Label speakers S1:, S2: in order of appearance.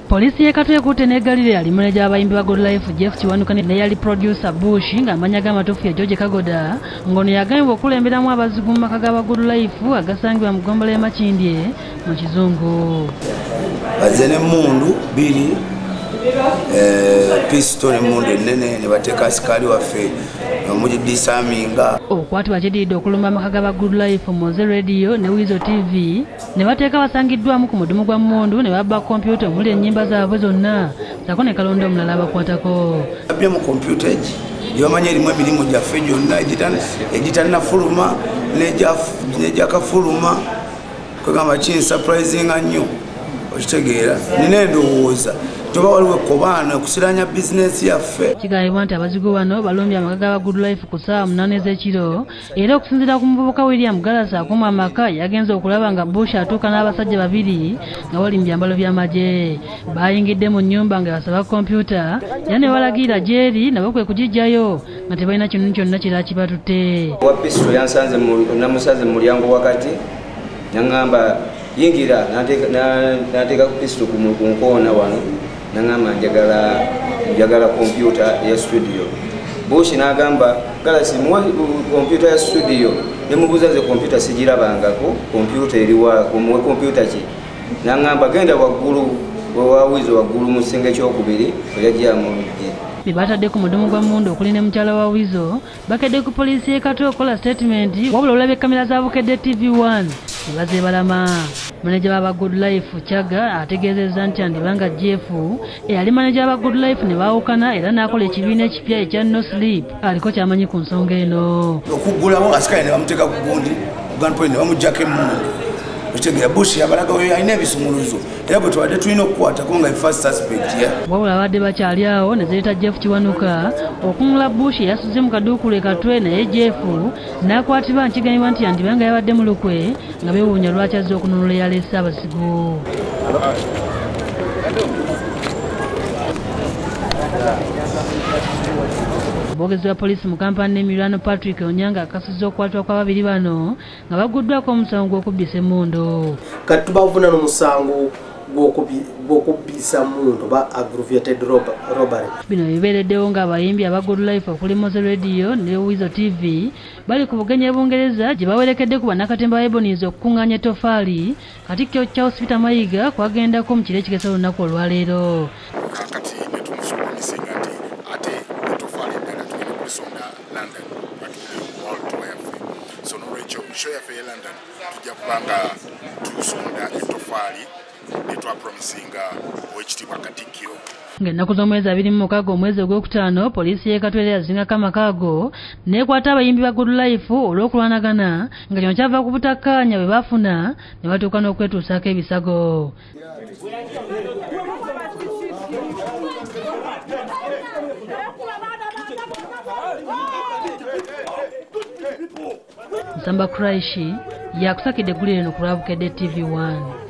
S1: Polisi y'ekatwe ekutte n'eggalire ali muneja abayimbi ba Good Life Jeff Kiwanuka ne yali producer Bush ng'amanya g'amatofu ya George Kagoda ng'ono yagambibwa okulemberamu abazigu mu maka g'aba Good Life agasangibwa mu ggombolola y'e Makindye mu Kizungu.
S2: Bazze n'emmundu bbiri pisto n'emmundu ennene ne bateeka asikaali waffe omugiddisaminga.
S1: Okwatibwa kiddiridde okulumba amaka g'aba Good Life Moze Radio ne Wizo TV ne bateeka basangiddwamu ku mudumu gwa mmundu ne babba kompyuta omuli ennyimba zaabwe zonna sako ne kalonda omulala abakwatako.
S2: Babbye mu kompyuta egi gy'omanyi erimu emirimu gyaffe gyonna egitanafuluma n'egyakafuluma kwegamba kinsurprisinga nnyo okitegeera nina endowooza toba waliwo ekkobaana okusiranya bizinensi yaffe.
S1: Kigambibwa nti abazigu bano balumbye amaka g'aba Good Life ku ssaawa 8 ez'ekiro era okusinziira ku muvubuka William Galasa akuma amaka yagenze okulaba nga Bush atuuka n'abasajja babiri nga bali mu byambalo by'amagye. Bayingidde mu nnyumba nga basaba kompyuta era ne balagira gyeri nabo kwe kugijjayo nga tebalina kintu kyonna kira kibatutte.
S3: Wapisto namusaze mu mulyango wakati nangamba yingira nateeka ku pisto ku nkoona wano nangamba njagala kompyuta ya studio. Bush n'agamba Galasi muwa kompyuta ya studio nemubuuza ze kompyuta sigirabangako kompyuta eriwa muwe kompyuta ki nangamba genda waggulu wewawizo waggulu mu kisenge kyokubiri oyajja mu luggi.
S1: Batadde ku mudumu gwa mmundu okuli ne mukyala wa Wizo bakedde ku poliisi y'ekatwe okola statement wabula olabye kamera za Bukedde TV1 ne bazeebalama. Maneja w'aba Good Life Kyaga ategeezezza nti andibanga Jeff eyali maneja w'aba Good Life ne baawukana era n'akola ekibiina ekipya ekya No Sleep aliko kyamanyi ku nsonga eno.
S2: Okuggulawo asikaali ne bamuteeka ku gundi gunpoint ne bamuggyako emmundu. Okitegera Bush yabalaga oyo alina ebisumuluzo era bwe tubadde tulina okukwatako nga first suspect ya.
S1: Wabula abadde bakyali awo ne zireeta Jeff Kiwanuka okunula Bush yasuzze mu kaduukulu katwe naye Jeff n'akwatibwa nkiganyibwa nti yandibanga yabadde mu lukwe nga beewuunya lwaki azze okununula eyaleese abasigo. Omwogezi wa poliisi mu Kampala n'Emirwano Patrick Onyanga akasuzza okukwatibwa kw'ababiri bano nga baguddwako omusango gw'okubbisa emmundu.
S4: Kati tubavuna n'omusango gw'okubbisa mmundu oba aggravated robbery.
S1: Bino bibeereddewo ng'abayimbi aba Good Life okuli Moze Radio ne Wizo TV bali ku bugenyi Bungereza gye bawerekedde ku bannakatemba Ebonies okukuŋŋaanya ettofaali Katikkiro Charles Peter Mayiga kwagendako mu kiro ekigesa olunaku olwaleero.
S5: Show ya fe London tujja kubanga tusonda etofali etwa promisinga wekitibwa Katikkiro.
S1: Ng'ennaku z'omwezi 26 omwezi ogwokutaano poliisi y'ekatwe yazingako amaka ago n'ekwata abayimbi ba Good Life olw'okulwanagana nga kino kyava ku butakkaanya bwe bafuna ne batuuka n'okwetuusaako ebisago. Nsamba Kraishi yakusakidde eggulire lino ku lwa Bukedde TV1.